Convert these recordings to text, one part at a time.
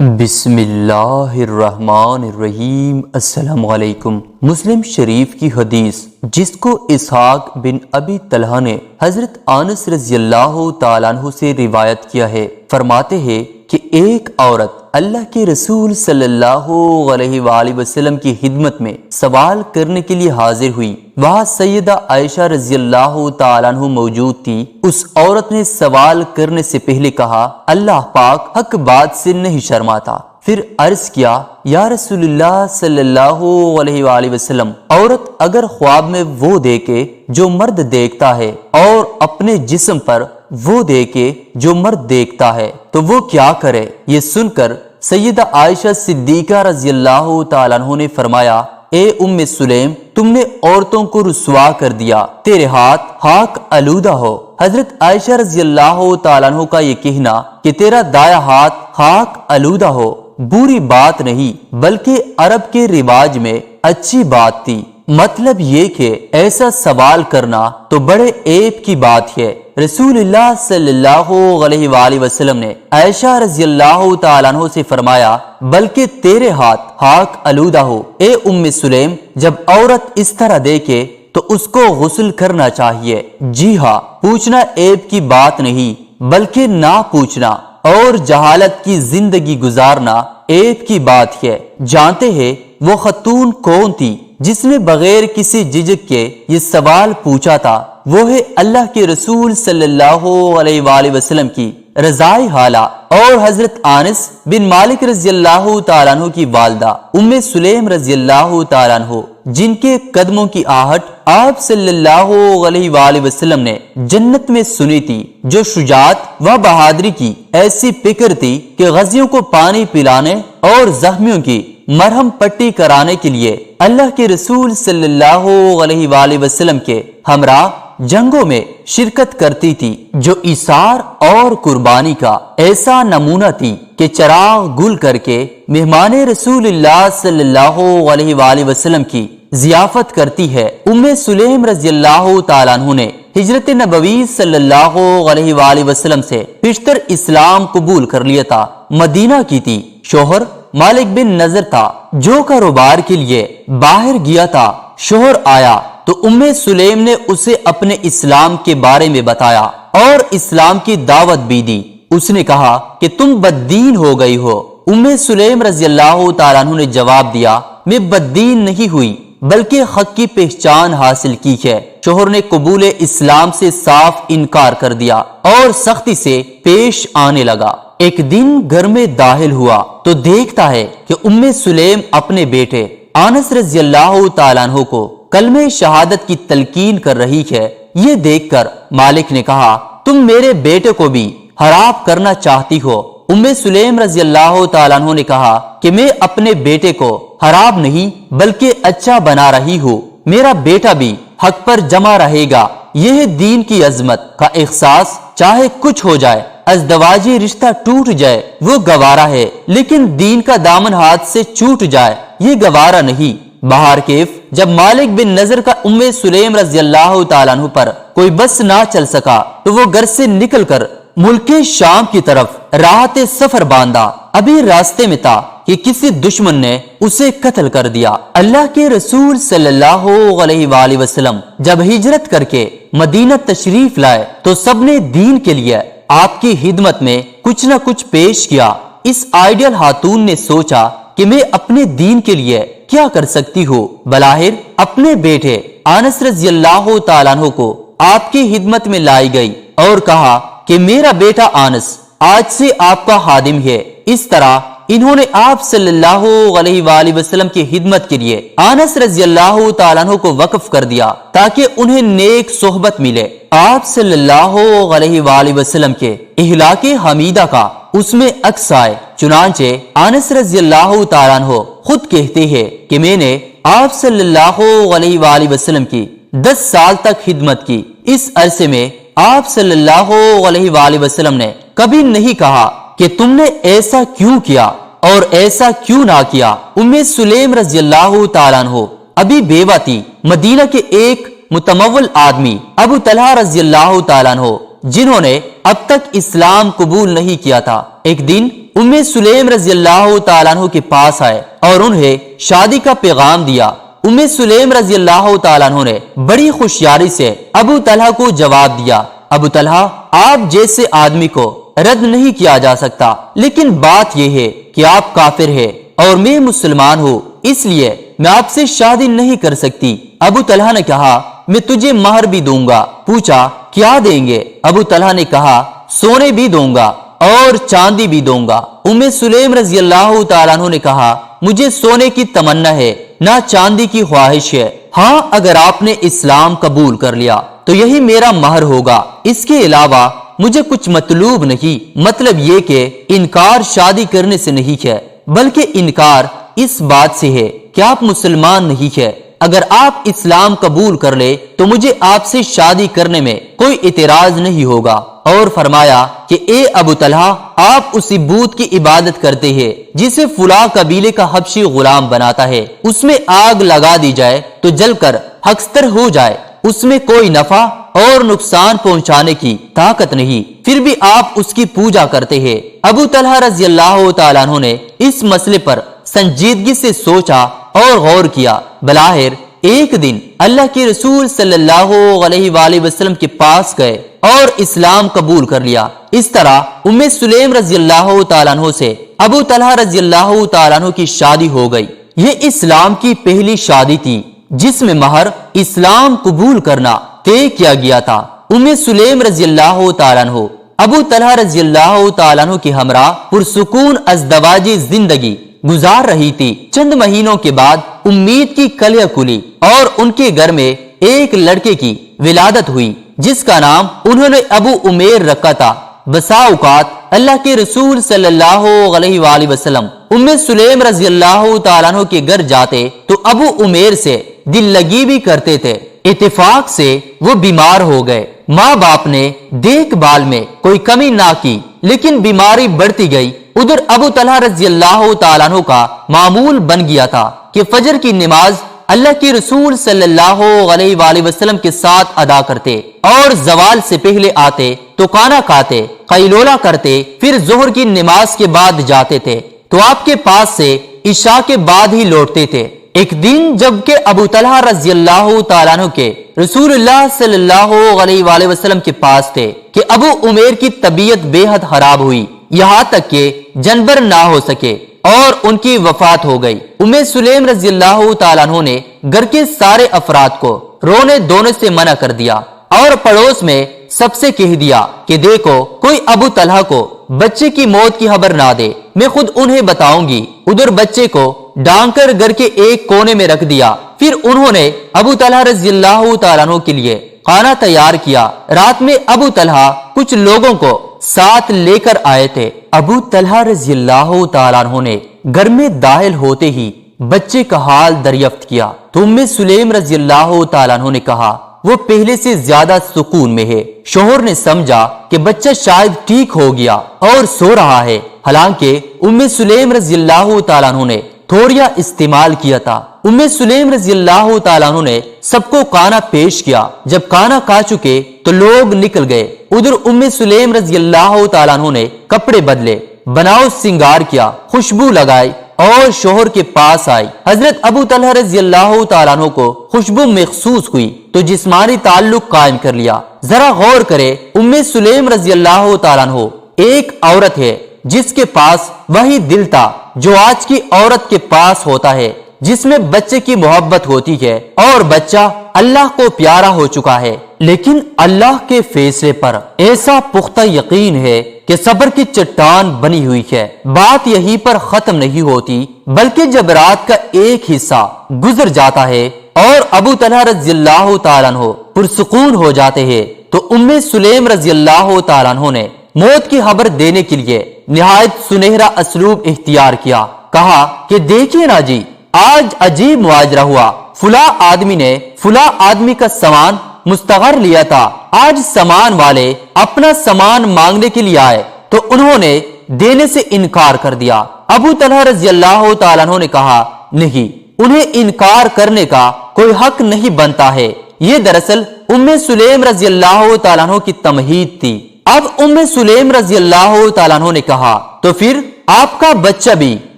بسم اللہ الرحمن الرحیم۔ السلام علیکم۔ مسلم شریف کی حدیث جس کو اسحاق بن ابی طلحہ نے حضرت انس رضی اللہ تعالیٰ عنہ سے روایت کیا ہے، فرماتے ہیں کہ ایک عورت اللہ کے رسول صلی اللہ علیہ وآلہ وسلم کی خدمت میں سوال کرنے کے لیے حاضر ہوئی۔ وہاں سیدہ عائشہ رضی اللہ تعالیٰ عنہ موجود تھی۔ اس عورت نے سوال کرنے سے پہلے کہا، اللہ پاک حق بات سے نہیں شرماتا۔ پھر عرض کیا، یا رسول اللہ صلی اللہ علیہ وآلہ وسلم، عورت اگر خواب میں وہ دیکھے جو مرد دیکھتا ہے اور اپنے جسم پر وہ دیکھے جو مرد دیکھتا ہے تو وہ کیا کرے؟ یہ سن کر سیدہ عائشہ صدیقہ رضی اللہ تعالیٰ عنہ نے فرمایا، اے ام سلیم، تم نے عورتوں کو رسوا کر دیا، تیرے ہاتھ خاک آلودہ ہو۔ حضرت عائشہ رضی اللہ تعالیٰ عنہ کا یہ کہنا کہ تیرا دایاں ہاتھ خاک آلودہ ہو بری بات نہیں بلکہ عرب کے رواج میں اچھی بات تھی۔ مطلب یہ کہ ایسا سوال کرنا تو بڑے عیب کی بات ہے۔ رسول اللہ صلی اللہ علیہ وآلہ وسلم نے عائشہ رضی اللہ تعالیٰ عنہ سے فرمایا، بلکہ تیرے ہاتھ خاک آلودہ ہو۔ اے ام سلیم، جب عورت اس طرح دیکھے تو اس کو غسل کرنا چاہیے۔ جی ہاں، پوچھنا عیب کی بات نہیں بلکہ نہ پوچھنا اور جہالت کی زندگی گزارنا عیب کی بات ہے۔ جانتے ہیں وہ خاتون کون تھی جس نے بغیر کسی جھجک کے یہ سوال پوچھا تھا؟ وہ ہے اللہ کے رسول صلی اللہ علیہ وآلہ وسلم کی رضائے حالہ اور حضرت انس بن مالک رضی اللہ تعالیٰ عنہ کی والدہ ام سلیم رضی اللہ تعالیٰ عنہ، جن کے قدموں کی آہٹ آپ صلی اللہ علیہ وآلہ وسلم نے جنت میں سنی تھی، جو شجاعت و بہادری کی ایسی فکر تھی کہ غازیوں کو پانی پلانے اور زخمیوں کی مرہم پٹی کرانے کے لیے اللہ کے رسول صلی اللہ علیہ وآلہ وسلم کے ہمراہ جنگوں میں شرکت کرتی تھی، جو ایثار اور قربانی کا ایسا نمونہ تھی کہ چراغ گل کر کے مہمان رسول اللہ صلی اللہ علیہ وآلہ وسلم کی ضیافت کرتی ہے۔ ام سلیم رضی اللہ تعالیٰ عنہ نے ہجرت نبوی صلی اللہ علیہ وآلہ وسلم سے پیشتر اسلام قبول کر لیا تھا، مدینہ کی تھی۔ شوہر مالک بن نضر تھا جو کاروبار کے لیے باہر گیا تھا۔ شوہر آیا تو ام سلیم نے اسے اپنے اسلام کے بارے میں بتایا اور اسلام کی دعوت بھی دی۔ اس نے کہا کہ تم بددین ہو گئی ہو۔ ام سلیم رضی اللہ تعالیٰ عنہ نے جواب دیا، میں بددین نہیں ہوئی بلکہ حق کی پہچان حاصل کی ہے۔ شوہر نے قبول اسلام سے صاف انکار کر دیا اور سختی سے پیش آنے لگا۔ ایک دن گھر میں داخل ہوا تو دیکھتا ہے کہ ام سلیم اپنے بیٹے انس رضی اللہ تعالیٰ عنہ کو کلمہ شہادت کی تلقین کر رہی ہے۔ یہ دیکھ کر مالک نے کہا، تم میرے بیٹے کو بھی خراب کرنا چاہتی ہو؟ ام سلیم رضی اللہ تعالیٰ عنہ نے کہا کہ میں اپنے بیٹے کو خراب نہیں بلکہ اچھا بنا رہی ہوں، میرا بیٹا بھی حق پر جمع رہے گا۔ یہ دین کی عظمت کا احساس، چاہے کچھ ہو جائے، ازدواجی رشتہ ٹوٹ جائے وہ گوارا ہے، لیکن دین کا دامن ہاتھ سے چھوٹ جائے یہ گوارا نہیں۔ بہر کیف جب مالک بن نضر کا ام سلیم رضی اللہ تعالیٰ عنہ پر کوئی بس نہ چل سکا تو وہ گھر سے نکل کر ملک شام کی طرف راحت سفر باندھا۔ ابھی راستے میں تھا کہ کسی دشمن نے اسے قتل کر دیا۔ اللہ کے رسول صلی اللہ علیہ وآلہ وسلم جب ہجرت کر کے مدینہ تشریف لائے تو سب نے دین کے لیے آپ کی خدمت میں کچھ نہ کچھ پیش کیا۔ اس آئیڈیل خاتون نے سوچا کہ میں اپنے دین کے لیے کیا کر سکتی ہوں۔ بلاخر اپنے بیٹے انس رضی اللہ تعالیٰ عنہ کو آپ کی خدمت میں لائی گئی اور کہا کہ میرا بیٹا انس آج سے آپ کا خادم ہے۔ اس طرح انہوں نے آپ صلی اللہ علیہ وآلہ وسلم کی خدمت کے لیے انس رضی اللہ تعالیٰ عنہ کو وقف کر دیا تاکہ انہیں نیک صحبت ملے۔ آپ صلی اللہ علیہ وآلہ وسلم کے اخلاق حمیدہ کا اس میں عکس آئے۔ چنانچہ انس رضی اللہ تعالیٰ عنہ خود کہتے ہیں کہ میں نے آپ صلی اللہ علیہ وآلہ وسلم کی 10 سال تک خدمت کی۔ اس عرصے میں آپ صلی اللہ علیہ وآلہ وسلم نے کبھی نہیں کہا کہ تم نے ایسا کیوں کیا اور ایسا کیوں نہ کیا۔ ام سلیم رضی اللہ تعالیٰ عنہ ابھی بیوہ تھی۔ مدینہ کے ایک متمول آدمی ابو طلحہ رضی اللہ تعالیٰ عنہ جنہوں نے اب تک اسلام قبول نہیں کیا تھا، ایک دن ام سلیم رضی اللہ تعالیٰ عنہ کے پاس آئے اور انہیں شادی کا پیغام دیا۔ ام سلیم رضی اللہ تعالیٰ عنہ نے بڑی ہوشیاری سے ابو طلحہ کو جواب دیا، ابو طلحہ، آپ جیسے آدمی کو رد نہیں کیا جا سکتا، لیکن بات یہ ہے کہ آپ کافر ہیں اور میں مسلمان ہوں، اس لیے میں آپ سے شادی نہیں کر سکتی۔ ابو طلحہ نے کہا، میں تجھے مہر بھی دوں گا۔ پوچھا، کیا دیں گے؟ ابو طلحہ نے کہا، سونے بھی دوں گا اور چاندی بھی دوں گا۔ ام سلیم رضی اللہ تعالیٰ عنہ نے کہا، مجھے سونے کی تمنا ہے، نہ چاندی کی خواہش ہے، ہاں اگر آپ نے اسلام قبول کر لیا تو یہی میرا مہر ہوگا، اس کے علاوہ مجھے کچھ مطلوب نہیں۔ مطلب یہ کہ انکار شادی کرنے سے نہیں ہے، بلکہ انکار اس بات سے ہے کہ آپ مسلمان نہیں ہے۔ اگر آپ اسلام قبول کر لے تو مجھے آپ سے شادی کرنے میں کوئی اعتراض نہیں ہوگا۔ اور فرمایا کہ اے ابو طلحہ، آپ اسی بت کی عبادت کرتے ہیں جسے فلاں قبیلے کا حبشی غلام بناتا ہے، اس میں آگ لگا دی جائے تو جل کر خاکستر ہو جائے، اس میں کوئی نفع اور نقصان پہنچانے کی طاقت نہیں، پھر بھی آپ اس کی پوجا کرتے ہیں۔ ابو طلحہ رضی اللہ تعالیٰ عنہ نے اس مسئلے پر سنجیدگی سے سوچا اور غور کیا۔ بلاخر ایک دن اللہ کے رسول صلی اللہ علیہ وآلہ وسلم کے پاس گئے اور اسلام قبول کر لیا۔ اس طرح ام سلیم رضی اللہ تعالیٰ عنہ سے ابو طلحہ رضی اللہ تعالیٰ عنہ کی شادی ہو گئی۔ یہ اسلام کی پہلی شادی تھی جس میں مہر اسلام قبول کرنا طے کیا گیا تھا۔ ام سلیم رضی اللہ تعالیٰ عنہ ابو طلحہ رضی اللہ تعالیٰ عنہ کی ہمراہ پرسکون ازدواجی زندگی گزار رہی تھی۔ چند مہینوں کے بعد امید کی کلیاں کھلی اور ان کے گھر میں ایک لڑکے کی ولادت ہوئی جس کا نام انہوں نے ابو عمیر رکھا تھا۔ بسا اوقات اللہ کے رسول صلی اللہ علیہ وآلہ وسلم ام سلیم رضی اللہ تعالیٰ عنہ کے گھر جاتے تو ابو عمیر سے دل لگی بھی کرتے تھے۔ اتفاق سے وہ بیمار ہو گئے۔ ماں باپ نے دیکھ بھال میں کوئی کمی نہ کی، لیکن بیماری بڑھتی گئی۔ ادھر ابو طلحہ رضی اللہ تعالیٰ عنہ کا معمول بن گیا تھا کہ فجر کی نماز اللہ کے رسول صلی اللہ علیہ وآلہ وسلم کے ساتھ ادا کرتے اور زوال سے پہلے آتے تو کھانا کھاتے، قیلولہ کرتے، پھر ظہر کی نماز کے بعد جاتے تھے تو آپ کے پاس سے عشاء کے بعد ہی لوٹتے تھے۔ ایک دن جب کہ ابو طلحہ رضی اللہ تعالیٰ عنہ کے رسول اللہ صلی اللہ علیہ وآلہ وسلم کے پاس تھے کہ ابو عمیر کی طبیعت بے حد خراب ہوئی، یہاں تک کہ جنبر نہ ہو سکے اور ان کی وفات ہو گئی۔ ام سلیم رضی اللہ تعالیٰ عنہ نے گھر کے سارے افراد کو رونے دھونے سے منع کر دیا اور پڑوس میں سب سے کہہ دیا کہ دیکھو کوئی ابو طلحہ کو بچے کی موت کی خبر نہ دے، میں خود انہیں بتاؤں گی۔ ادھر بچے کو ڈانگ کر گھر کے ایک کونے میں رکھ دیا۔ پھر انہوں نے ابو طلحہ رضی اللہ تعالیٰ عنہ کے لیے کھانا تیار کیا۔ رات میں ابو طلحہ کچھ لوگوں کو ساتھ لے کر آئے تھے۔ ابو طلحہ رضی اللہ تعالیٰ عنہ نے گھر میں داخل ہوتے ہی بچے کا حال دریافت کیا تو ام سلیم رضی اللہ تعالیٰ عنہ نے کہا وہ پہلے سے زیادہ سکون میں ہے۔ شوہر نے سمجھا کہ بچہ شاید ٹھیک ہو گیا اور سو رہا ہے، حالانکہ ام سلیم رضی اللہ تعالیٰ عنہ نے تھوڑیا استعمال کیا تھا۔ ام سلیم رضی اللہ تعالیٰ عنہ نے سب کو کھانا پیش کیا۔ جب کھانا کھا چکے تو لوگ نکل گئے۔ ادھر ام سلیم رضی اللہ تعالیٰ عنہ نے کپڑے بدلے، بناؤ سنگار کیا، خوشبو لگائی اور شوہر کے پاس آئی۔ حضرت ابو طلحہ رضی اللہ تعالیٰ عنہ کو خوشبو محسوس ہوئی تو جسمانی تعلق قائم کر لیا۔ ذرا غور کرے، ام سلیم رضی اللہ تعالیٰ عنہ ایک عورت ہے جس کے پاس وہی دل تھا جو آج کی عورت کے پاس ہوتا ہے، جس میں بچے کی محبت ہوتی ہے اور بچہ اللہ کو پیارا ہو چکا ہے، لیکن اللہ کے فیصلے پر ایسا پختہ یقین ہے کہ صبر کی چٹان بنی ہوئی ہے۔ بات یہی پر ختم نہیں ہوتی، بلکہ جب رات کا ایک حصہ گزر جاتا ہے اور ابو طلحہ رضی اللہ تعالیٰ عنہ پرسکون ہو جاتے ہیں تو ام سلیم رضی اللہ تعالیٰ عنہ نے موت کی خبر دینے کے لیے نہایت سنہرا اسلوب اختیار کیا۔ کہا کہ دیکھیے نا جی، آج عجیب مواجرہ ہوا، فلاں آدمی نے فلاں آدمی کا سامان مستغر لیا تھا، آج سامان والے اپنا سامان مانگنے کے لیے آئے تو انہوں نے دینے سے انکار کر دیا۔ ابو طلحہ رضی اللہ تعالیٰ عنہ نے کہا نہیں، انہیں انکار کرنے کا کوئی حق نہیں بنتا ہے۔ یہ دراصل ام سلیم رضی اللہ تعالیٰ عنہ کی تمہید تھی۔ اب ام سلیم رضی اللہ تعالیٰ عنہ نے کہا تو پھر آپ کا بچہ بھی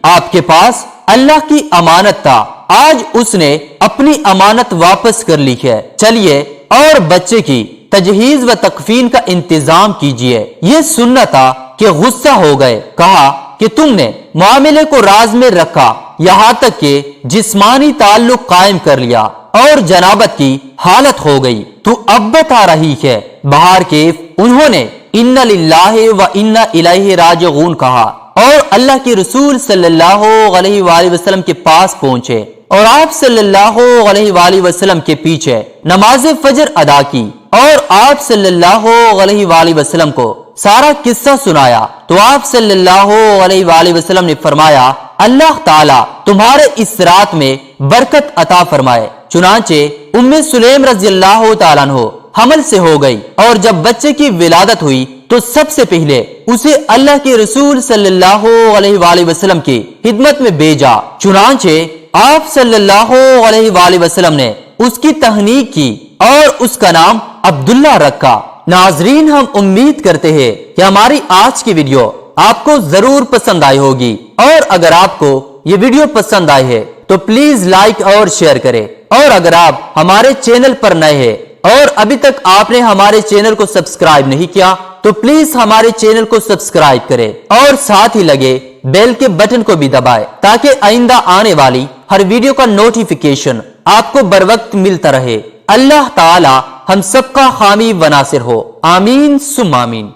آپ کے پاس اللہ کی امانت تھا، آج اس نے اپنی امانت واپس کر لی ہے، چلیے اور بچے کی تجہیز و تکفین کا انتظام کیجئے۔ یہ سننا تھا کہ غصہ ہو گئے، کہا کہ تم نے معاملے کو راز میں رکھا، یہاں تک کہ جسمانی تعلق قائم کر لیا اور جنابت کی حالت ہو گئی، تو اب بتا رہی ہے۔ بہار کیف انہوں نے ان للہ و انا الیہ راجعون کہا اور اللہ کے رسول صلی اللہ علیہ وآلہ وسلم کے پاس پہنچے اور آپ صلی اللہ علیہ وآلہ وسلم کے پیچھے نماز فجر ادا کی اور آپ صلی اللہ علیہ وآلہ وسلم کو سارا قصہ سنایا، تو آپ صلی اللہ علیہ وآلہ وسلم نے فرمایا اللہ تعالیٰ تمہارے اس رات میں برکت عطا فرمائے۔ چنانچہ ام سلیم رضی اللہ تعالیٰ عنہ حمل سے ہو گئی اور جب بچے کی ولادت ہوئی تو سب سے پہلے اسے اللہ کے رسول صلی اللہ علیہ وآلہ وسلم کی خدمت میں بھیجا، چنانچہ آپ صلی اللہ علیہ وآلہ وسلم نے اس کی تہنیت کی اور اس کا نام عبداللہ رکھا۔ ناظرین، ہم امید کرتے ہیں کہ ہماری آج کی ویڈیو آپ کو ضرور پسند آئی ہوگی، اور اگر آپ کو یہ ویڈیو پسند آئی ہے تو پلیز لائک اور شیئر کریں، اور اگر آپ ہمارے چینل پر نئے ہیں اور ابھی تک آپ نے ہمارے چینل کو سبسکرائب نہیں کیا تو پلیز ہمارے چینل کو سبسکرائب کریں اور ساتھ ہی لگے بیل کے بٹن کو بھی دبائیں تاکہ آئندہ آنے والی ہر ویڈیو کا نوٹیفیکیشن آپ کو بر وقت ملتا رہے۔ اللہ تعالی ہم سب کا حامی و ناصر ہو، آمین ثم آمین۔